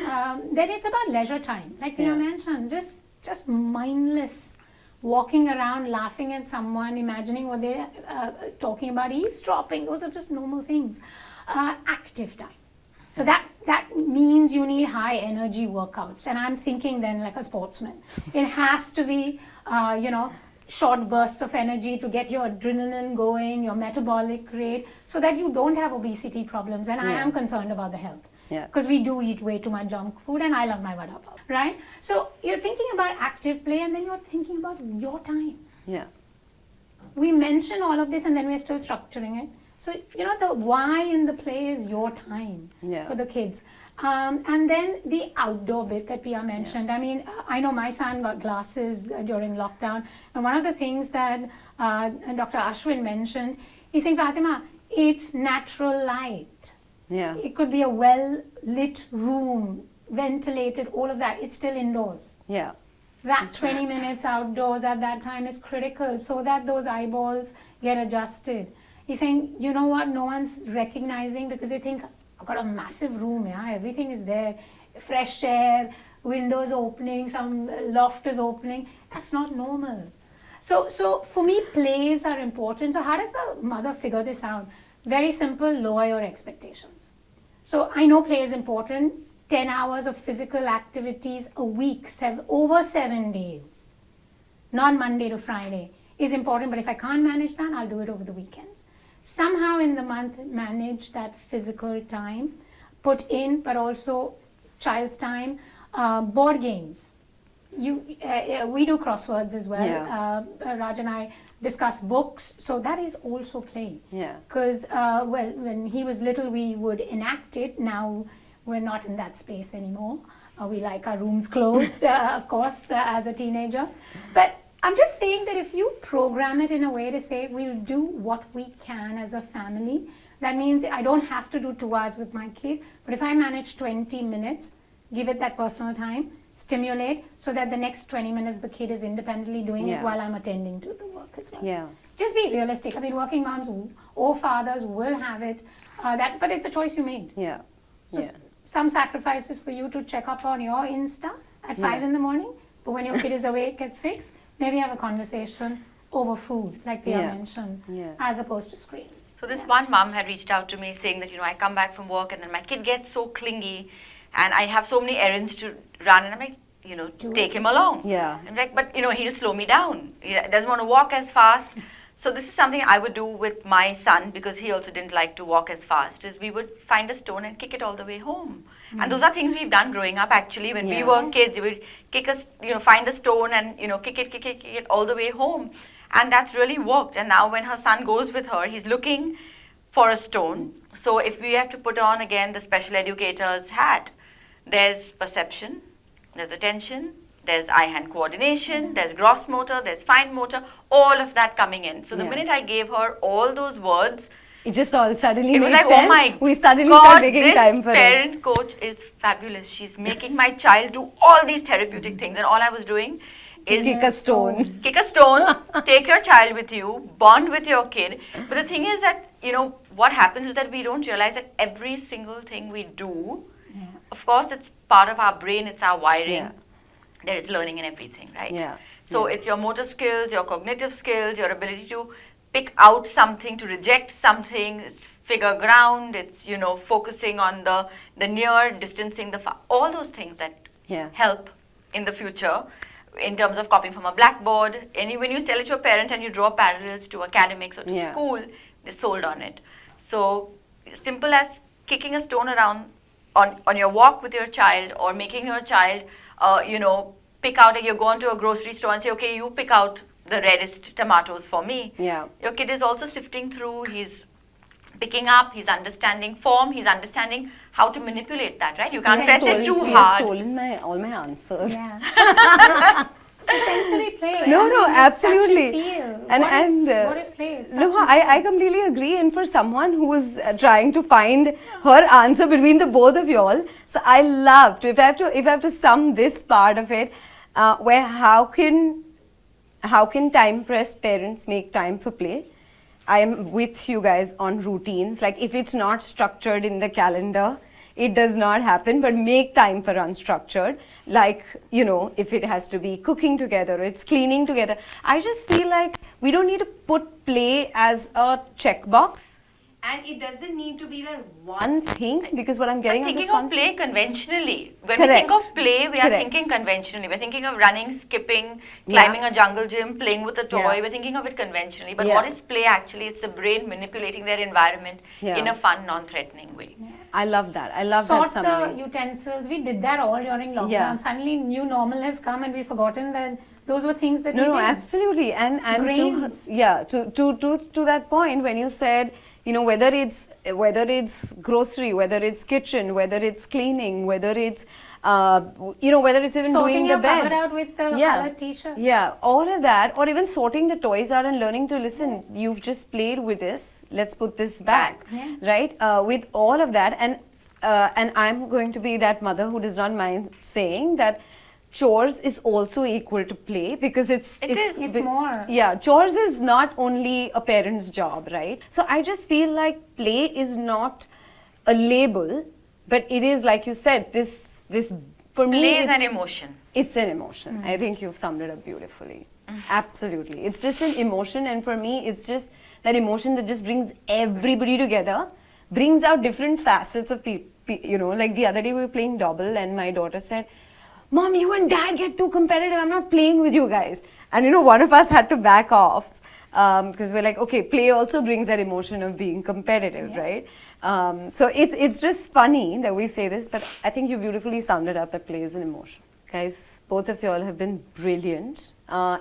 Then it's about leisure time, like Priya mentioned. Just mindless, walking around, laughing at someone, imagining what they're talking about, eavesdropping. Those are just normal things. Active time. So that means you need high energy workouts, and I'm thinking then like a sportsman. It has to be, short bursts of energy to get your adrenaline going, your metabolic rate, so that you don't have obesity problems. And I am concerned about the health, because we do eat way too much junk food, and I love my vada pav, right? So you're thinking about active play, and then you're thinking about your time. Yeah. We mention all of this, and then we're still structuring it. So, the why in the play is your time for the kids. And then the outdoor bit that Priya mentioned. I mean, I know my son got glasses during lockdown. And one of the things that Dr. Ashwin mentioned, he's saying, Fatima, it's natural light. Yeah. It could be a well-lit room, ventilated, all of that. It's still indoors. Yeah. That 20 minutes outdoors at that time is critical, so that those eyeballs get adjusted. He's saying, you know what, no one's recognizing, because they think, I've got a massive room, everything is there, fresh air, windows opening, some loft is opening. That's not normal. So for me, plays are important. So how does the mother figure this out? Very simple, lower your expectations. So I know play is important. 10 hours of physical activities a week, over 7 days, not Monday to Friday, is important. But if I can't manage that, I'll do it over the weekends. Somehow in the month, manage that physical time, put in, but also child's time. Board games. We do crosswords as well. Raj and I discuss books, so that is also play. Because when he was little, we would enact it. Now we're not in that space anymore. We like our rooms closed, of course, as a teenager. But I'm just saying that if you program it in a way to say, we'll do what we can as a family, that means I don't have to do 2 hours with my kid, but if I manage 20 minutes, give it that personal time, stimulate, so that the next 20 minutes the kid is independently doing it while I'm attending to the work as well. Just be realistic. I mean, working moms or fathers will have it, but it's a choice you made. Some sacrifices for you to check up on your Insta at 5 in the morning, but when your kid is awake at 6, maybe have a conversation over food, like Priya mentioned, as opposed to screens. So this one mom had reached out to me saying that, I come back from work and then my kid gets so clingy and I have so many errands to run, and I'm like, take him along. I'm like, but he'll slow me down. He doesn't want to walk as fast. So this is something I would do with my son because he also didn't like to walk as fast. Is we would find a stone and kick it all the way home. And those are things we've done growing up. Actually, when we were kids, we would find a stone and kick it all the way home, and that's really worked. And now when her son goes with her, he's looking for a stone. So if we have to put on again the special educator's hat, there's perception, there's attention, there's eye-hand coordination, there's gross motor, there's fine motor, all of that coming in. So the minute I gave her all those words, it just all suddenly it was made like, sense. oh my we suddenly God, start making time for this it. parent coach is fabulous. She's making my child do all these therapeutic things, and all I was doing is Kick a stone. kick a stone, take your child with you, bond with your kid. But the thing is that, what happens is that we don't realize that every single thing we do, of course, it's part of our brain, it's our wiring. Yeah. There is learning in everything, right? Yeah. So it's your motor skills, your cognitive skills, your ability to pick out something, to reject something, it's figure ground, it's, focusing on the near, distancing the far, all those things that help in the future in terms of copying from a blackboard. When you tell it to a parent and you draw parallels to academics or to school, they're sold on it. So simple as kicking a stone around on your walk with your child, or making your child, pick out, you go into a grocery store and say, okay, you pick out the reddest tomatoes for me. Yeah. Your kid is also sifting through, he's picking up, he's understanding form, he's understanding how to manipulate that, right? You can't press it too He has hard. stolen all my answers. Yeah. The sensory play. No, absolutely. Touch and feel. And what is play? It's touch No, and I completely agree. And for someone who is trying to find her answer between the both of y'all, so I love to, if I have to sum this part of it, where how can time pressed parents make time for play? I am with you guys on routines. Like if it's not structured in the calendar, it does not happen, but make time for unstructured. Like, if it has to be cooking together, it's cleaning together. I just feel like we don't need to put play as a checkbox. And it doesn't need to be that one thing, because what I'm getting at is thinking of play conventionally. When Correct. we think of play, we are Correct. thinking conventionally. We're thinking of running, skipping, climbing a jungle gym, playing with a toy. We're thinking of it conventionally. But what is play actually? It's the brain manipulating their environment in a fun, non-threatening way. I love that. I love Sort that the summary. utensils. We did that all during lockdown. Yeah. Suddenly, new normal has come, and we've forgotten that those were things that we No, did. absolutely. And Grains. to that point, when you said, whether it's grocery, whether it's kitchen, whether it's cleaning, whether it's whether it's even Sorting doing the your bed. cupboard out with the colored t-shirts. Yeah, all of that, or even sorting the toys out and learning to listen. You've just played with this. Let's put this back, right? With all of that, and I'm going to be that mother who does not mind saying that chores is also equal to play, because it's more. Yeah, chores is not only a parent's job, right? So I just feel like play is not a label, but it is, like you said, this for me, Play is an emotion. It's an emotion. I think you've summed it up beautifully. Absolutely. It's just an emotion, and for me, it's just that emotion that just brings everybody together, brings out different facets of people. Like the other day we were playing double, and my daughter said, Mom, you and Dad get too competitive. I'm not playing with you guys. And one of us had to back off, because we're like, okay, play also brings that emotion of being competitive, right? So it's just funny that we say this, but I think you beautifully summed it up, that play is an emotion. Guys, both of you all have been brilliant.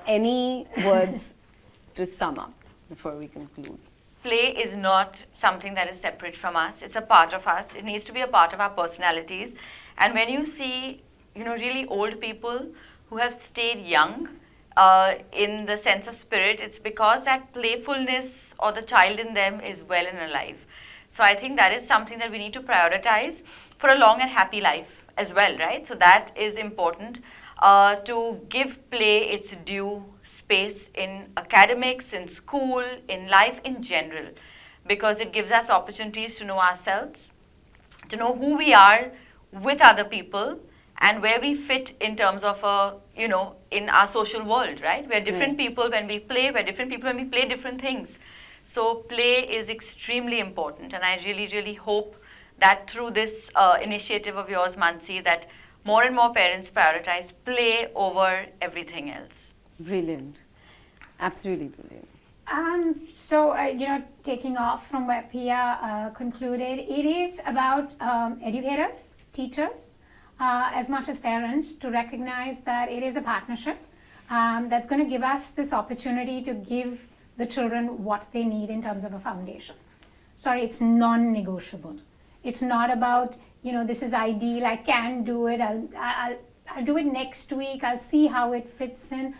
Any words to sum up before we conclude? Play is not something that is separate from us. It's a part of us. It needs to be a part of our personalities. And when you see really old people who have stayed young in the sense of spirit, it's because that playfulness or the child in them is well and alive. So I think that is something that we need to prioritize for a long and happy life as well, right? So that is important, to give play its due space in academics, in school, in life in general, because it gives us opportunities to know ourselves, to know who we are with other people, and where we fit in terms of in our social world, right? We're different people when we play, we're different people when we play different things. So play is extremely important, and I really, really hope that through this initiative of yours, Mansi, that more and more parents prioritize play over everything else. Brilliant. Absolutely brilliant. Taking off from where Pia concluded, it is about educators, teachers, as much as parents, to recognize that it is a partnership that's going to give us this opportunity to give the children what they need in terms of a foundation. Sorry, it's non-negotiable. It's not about, this is ideal, I can do it, I'll do it next week, I'll see how it fits in.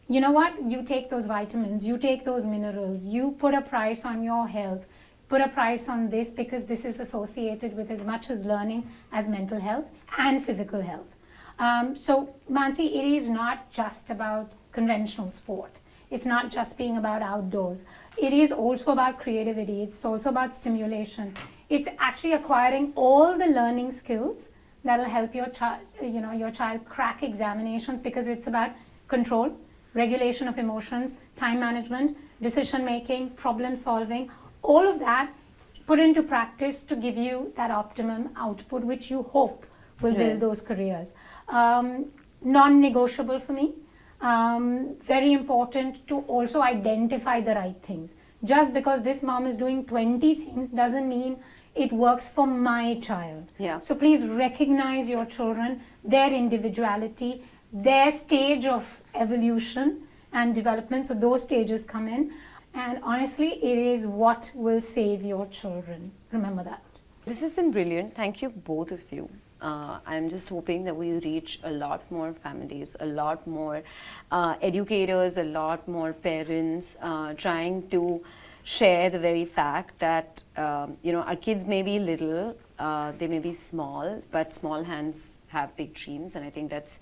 You know what? You take those vitamins, you take those minerals, you put a price on your health, put a price on this, because this is associated with as much as learning as mental health and physical health. So Mansi, it is not just about conventional sport. It's not just being about outdoors. It is also about creativity. It's also about stimulation. It's actually acquiring all the learning skills that will help your child crack examinations, because it's about control, regulation of emotions, time management, decision making, problem solving, all of that put into practice to give you that optimum output, which you hope will build those careers. Non-negotiable for me. Very important to also identify the right things. Just because this mom is doing 20 things doesn't mean it works for my child. Yeah. So please recognize your children, their individuality, their stage of evolution and development. So those stages come in. And honestly, it is what will save your children. Remember that. This has been brilliant. Thank you, both of you. I'm just hoping that we'll reach a lot more families, a lot more educators, a lot more parents, trying to share the very fact that our kids may be little, they may be small, but small hands have big dreams, and I think that's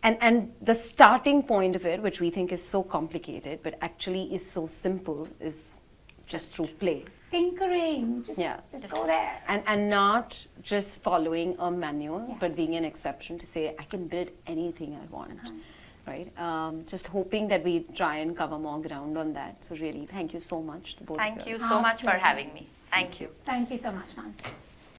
and the starting point of it, which we think is so complicated, but actually is so simple, is just through play. Tinkering, just go there. And not just following a manual, but being an exception to say, I can build anything I want, right? Just hoping that we try and cover more ground on that. So really, thank you so much to both of you. Thank you so much for having me. Thank you. Thank you so much, Mansi.